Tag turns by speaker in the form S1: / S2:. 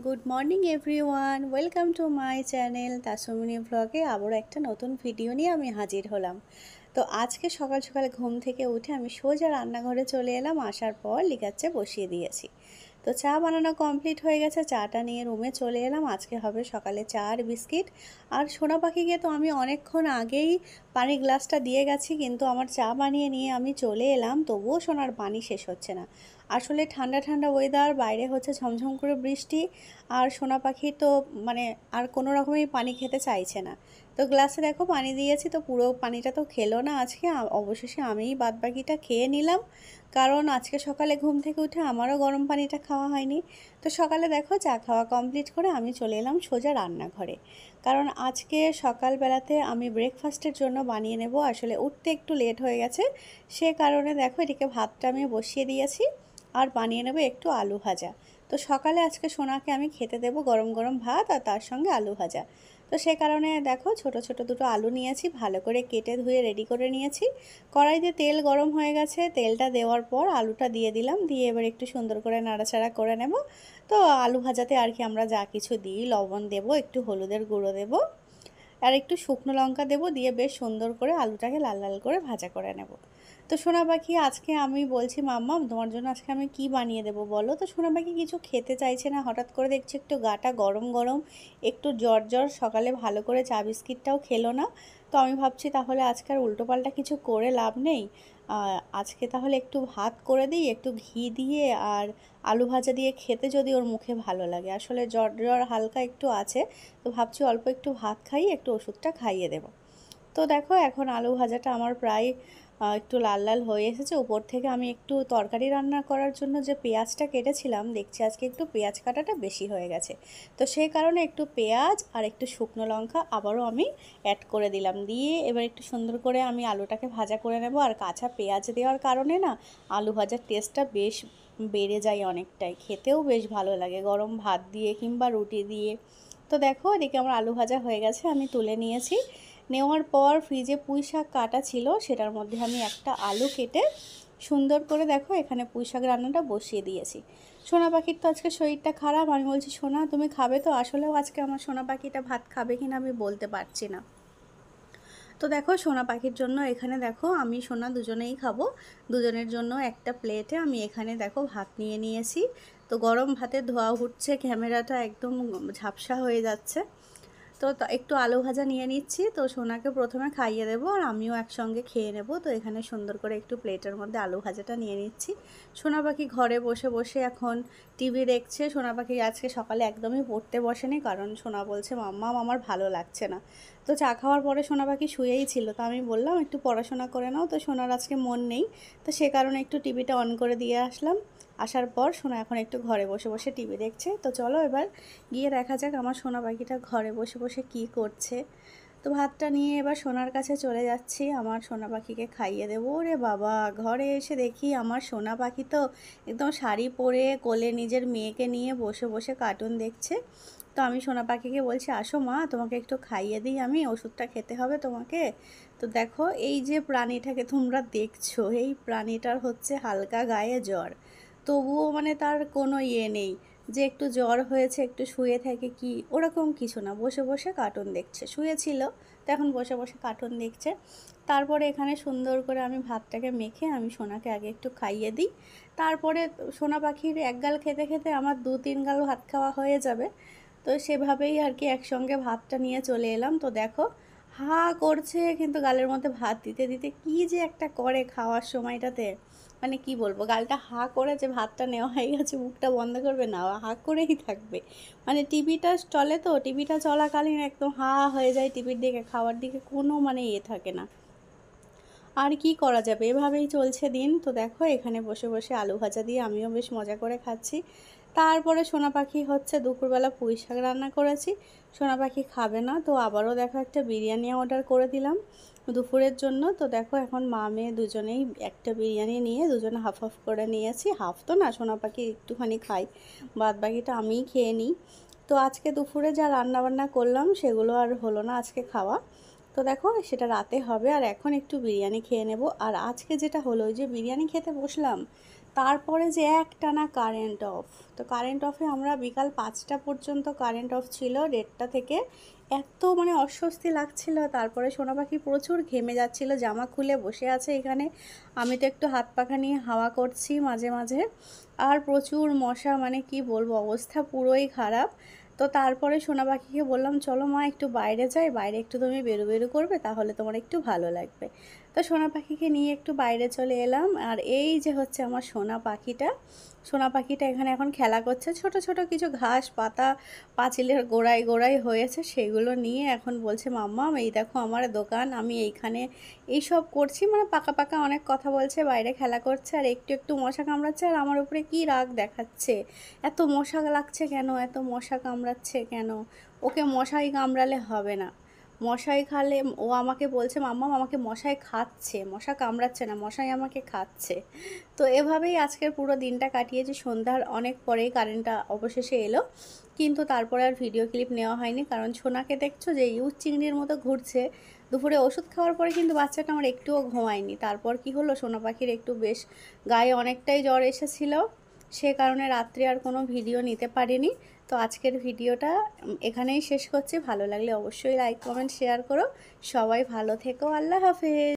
S1: Good morning everyone, welcome to my channel Tasmini ব্লগে আবারও একটা নতুন ভিডিও নিয়ে আমি হাজির হলাম। তো আজকে সকাল সকাল ঘুম থেকে উঠে আমি সোজা রান্নাঘরে চলে এলাম। আসার পর লিকাচ্ছে বসিয়ে দিয়েছি। তো চা বানানো কমপ্লিট হয়ে গেছে, চাটা নিয়ে রুমে চলে এলাম। আজকে হবে সকালে চা আর বিস্কিট। আর সোনা পাখিকে তো আমি অনেকক্ষণ আগেই পানির গ্লাসটা দিয়ে গেছি, কিন্তু আমার চা বানিয়ে নিয়ে আমি চলে এলাম, তবুও সোনার পানি শেষ হচ্ছে না। আসলে ঠান্ডা ঠান্ডা ওয়েদার, বাইরে হচ্ছে ঝমঝম করে বৃষ্টি, আর সোনা পাখি তো মানে আর কোনো রকমই পানি খেতে চাইছে না। তো গ্লাসে দেখো পানি দিয়েছি, তো পুরো পানিটা তো খেলো না আজকে। অবশেষে আমিই বাদবাকিটা খেয়ে নিলাম, কারণ আজকে সকালে ঘুম থেকে উঠে আমারও গরম পানিটা খাওয়া হয়নি। তো সকালে দেখো চা খাওয়া কমপ্লিট করে আমি চলে এলাম সোজা রান্নাঘরে, কারণ আজকে সকালবেলাতে আমি ব্রেকফাস্টের জন্য বানিয়ে নেব। আসলে উঠতে একটু লেট হয়ে গেছে, সে কারণে দেখো এদিকে ভাতটা আমি বসিয়ে দিয়েছি আর বানিয়ে নেব একটু আলু ভাজা। তো সকালে আজকে সোনাকে আমি খেতে দেবো গরম গরম ভাত আর তার সঙ্গে আলু ভাজা। তো সে কারণে দেখো ছোট ছোট দুটো আলু নিয়েছি, ভালো করে কেটে ধুয়ে রেডি করে নিয়েছি। কড়াইতে তেল গরম হয়ে গেছে, তেলটা দেওয়ার পর আলুটা দিয়ে দিলাম, দিয়ে এবার একটু সুন্দর করে নাড়াচাড়া করে নেব। তো আলু ভাজাতে আর কি আমরা যা কিছু দিই, লবণ দেব, একটু হলুদের গুঁড়ো দেব, আর একটু শুকনো লঙ্কা দেবো, দিয়ে বেশ সুন্দর করে আলুটাকে লাল লাল করে ভাজা করে নেব। তো সোনা পাখি আজকে আমি বলছি, মাম্মা তোমার জন্য আজকে আমি কি বানিয়ে দেবো বলো। তো সোনা পাখি কিছু খেতে চাইছে না, হঠাৎ করে দেখছি একটু গাটা গরম গরম, একটু জ্বর জ্বর, সকালে ভালো করে চা বিস্কিটটাও খেলো না। তো আমি ভাবছি তাহলে আজকে আর উল্টোপাল্টা কিছু করে লাভ নেই, আজকে তাহলে একটু ভাত করে দিই একটু ঘি দিয়ে, আর আলু ভাজা দিয়ে খেতে যদি ওর মুখে ভালো লাগে। আসলে জ্বর জ্বর হালকা একটু আছে, তো ভাবছি অল্প একটু ভাত খাইয়ে একটু ওষুধটা খাইয়ে দেবো। তো দেখো এখন আলু ভাজাটা আমার প্রায় একটু লাল লাল হয়ে এসেছে। উপর থেকে আমি একটু তরকারি রান্না করার জন্য যে পেঁয়াজটা কেটেছিলাম, দেখছি আজকে একটু পেঁয়াজ কাটাটা বেশি হয়ে গেছে। তো সেই কারণে একটু পেঁয়াজ আর একটু শুকনো লঙ্কা আবারও আমি অ্যাড করে দিলাম, দিয়ে এবার একটু সুন্দর করে আমি আলুটাকে ভাজা করে নেব। আর কাঁচা পেঁয়াজ দেওয়ার কারণে না আলু ভাজার টেস্টটা বেশ বেড়ে যায় অনেকটাই, খেতেও বেশ ভালো লাগে গরম ভাত দিয়ে কিংবা রুটি দিয়ে। তো দেখো এদিকে আমার আলু ভাজা হয়ে গেছে, আমি তুলে নিয়েছি। নেওয়ার পর ফ্রিজে পুঁই শাক কাটা ছিল, সেটার মধ্যে আমি একটা আলু কেটে সুন্দর করে দেখো এখানে পুঁই শাক রান্নাটা বসিয়ে দিয়েছি। সোনা পাখির তো আজকে শরীরটা খারাপ, আমি বলছি সোনা তুমি খাবে তো। আসলেও আজকে আমার সোনা পাখিটা ভাত খাবে কিনা আমি বলতে পারছি না। তো দেখো সোনা পাখির জন্য এখানে দেখো আমি সোনা দুজনেই খাবো, দুজনের জন্য একটা প্লেটে আমি এখানে দেখো ভাত নিয়ে নিয়েছি। তো গরম ভাতের ধোয়া উঠছে, ক্যামেরাটা একদম ঝাপসা হয়ে যাচ্ছে। তো একটু আলু ভাজা নিয়ে নিচ্ছি, তো সোনাকে প্রথমে খাইয়ে দেবো আর আমিও একসঙ্গে খেয়ে নেব। তো এখানে সুন্দর করে একটু প্লেটের মধ্যে আলু ভাজাটা নিয়ে নিচ্ছি। সোনা পাখি ঘরে বসে বসে এখন টিভি দেখছে। সোনা পাখি আজকে সকালে একদমই পড়তে বসেনি, কারণ সোনা বলছে মাম্মা আমার ভালো লাগছে না। তো চা খাওয়ার পরে সোনা পাখি শুয়েই ছিল, তো আমি বললাম একটু পড়াশোনা করে নাও। তো সোনার আজকে মন নেই, তো সে কারণে একটু টিভিটা অন করে দিয়ে আসলাম। আসার পর সোনা এখন একটু ঘরে বসে বসে টিভি দেখছে। তো চলো এবার গিয়ে দেখা যাক আমার সোনা পাখিটা ঘরে বসে বসে কী করছে। তো ভাতটা নিয়ে এবার সোনার কাছে চলে যাচ্ছি, আমার সোনা পাখিকে খাইয়ে দেবো। রে বাবা, ঘরে এসে দেখি আমার সোনা পাখি তো একদম শাড়ি পরে কোলে নিজের মেয়েকে নিয়ে বসে বসে কার্টুন দেখছে। তো আমি সোনা পাখিকে বলছি আসো মা, তোমাকে একটু খাইয়ে দিই, আমি ওষুধটা খেতে হবে তোমাকে। তো দেখো এই যে প্রাণীটাকে তোমরা দেখছো, এই প্রাণীটার হচ্ছে হালকা গায়ে জ্বর, তবুও মানে তার কোনো ইয়ে নেই যে একটু জ্বর হয়েছে একটু শুয়ে থাকে, কি ওরকম কিছু না, বসে বসে কার্টুন দেখছে। শুয়েছিল তো এখন বসে বসে কার্টুন দেখছে। তারপরে এখানে সুন্দর করে আমি ভাতটাকে মেখে আমি সোনাকে আগে একটু খাইয়ে দিই, তারপরে সোনা পাখির এক গাল খেতে খেতে আমার 2-3 গাল ভাত খাওয়া হয়ে যাবে। তো সেভাবেই আর কি একসঙ্গে ভাতটা নিয়ে চলে এলাম। তো দেখো হা করছে, কিন্তু গালের মধ্যে ভাত দিতে দিতে কি যে একটা করে খাওয়ার সময়টাতে, মানে কি বলবো, গালটা হা করে যে ভাতটা নেওয়া হয়ে গেছে মুখটা বন্ধ করবে না, হা করেই থাকবে। মানে টিভিটা চলে, তো টিভিটা চলাকালীন একদম হা হয়ে যায় টিভির দিকে, খাওয়ার দিকে কোনো মানে ইয়ে থাকে না। আর কি করা যাবে, এভাবেই চলছে দিন। তো দেখো এখানে বসে বসে আলু ভাজা দিয়ে আমিও বেশ মজা করে খাচ্ছি। তারপরে সোনা পাখি হচ্ছে দুপুরবেলা পুঁই শাক রান্না করেছি, সোনা পাখি খাবে না, তো আবারও দেখো একটা বিরিয়ানি অর্ডার করে দিলাম দুপুরের জন্য। তো দেখো এখন মা মেয়ে দুজনেই একটা বিরিয়ানি নিয়ে দুজনে হাফ হাফ করে নিয়েছি, হাফ তো না, সোনা পাখি একটুখানি খাই, বাদ বাকিটা আমিই খেয়ে নিই। তো আজকে দুপুরে যা রান্না বান্না করলাম সেগুলো আর হলো না আজকে খাওয়া, তো দেখো সেটা রাতে হবে। আর এখন একটু বিরিয়ানি খেয়ে নেব। আর আজকে যেটা হলো, ওই যে বিরিয়ানি খেতে বসলাম, তারপরে যে একটানা কারেন্ট অফ। তো কারেন্ট অফে আমরা বিকাল 5টা পর্যন্ত কারেন্ট অফ ছিল, 1:30টা থেকে। এত মানে অস্বস্তি লাগছিল। তারপরে সোনা পাখি প্রচুর ঘেমে যাচ্ছিল, জামা খুলে বসে আছে এখানে। আমি তো একটু হাত পাখা নিয়ে হাওয়া করছি মাঝে মাঝে। আর প্রচুর মশা, মানে কি বলবো, অবস্থা পুরোই খারাপ। তো তারপরে সোনা পাখিকে বললাম, চলো মা একটু বাইরে যাই, বাইরে একটু তুমি বেরু বেরু করবে, তাহলে তোমার একটু ভালো লাগবে। তো সোনা পাখিকে নিয়ে একটু বাইরে চলে এলাম। আর এই যে হচ্ছে আমার সোনা পাখিটা এখানে এখন খেলা করছে। ছোট ছোট কিছু ঘাস পাতা পাঁচিলের গোড়ায় গোড়ায় হয়েছে, সেগুলো নিয়ে এখন বলছে, মাম্মাম এই দেখো আমার দোকান, আমি এইখানে এইসব করছি। মানে পাকা পাকা অনেক কথা বলছে, বাইরে খেলা করছে আর একটু একটু মশা কামড়াচ্ছে। আর আমার উপরে কি রাগ দেখাচ্ছে, এত মশা লাগছে কেন, এত মশা কামড়াচ্ছে কেন। ওকে মশাই কামড়ালে হবে না, মশাই খালে ও আমাকে বলছে, মাম্মাম আমাকে মশাই খাচ্ছে, মশা কামড়াচ্ছে না, মশাই আমাকে খাচ্ছে। তো এভাবেই আজকের পুরো দিনটা কাটিয়েছি। সন্ধ্যার অনেক পরেই কারেন্টটা অবশেষে এলো, কিন্তু তারপরে আর ভিডিও ক্লিপ নেওয়া হয়নি, কারণ সোনাকে দেখছো যে ইউজ চিংড়ির মতো ঘুরছে। দুপুরে ওষুধ খাওয়ার পরে কিন্তু বাচ্চাটা আমার একটুও ঘুমায়নি। তারপর কি হলো, সোনা পাখির একটু বেশ গায়ে অনেকটাই জ্বর এসেছিলো, সে কারণে রাত্রে আর কোনো ভিডিও নিতে পারিনি। তো আজকের ভিডিওটা এখানেই শেষ করছি। ভালো লাগলে অবশ্যই লাইক কমেন্ট শেয়ার করো। সবাই ভালো থেকো। আল্লাহ হাফেজ।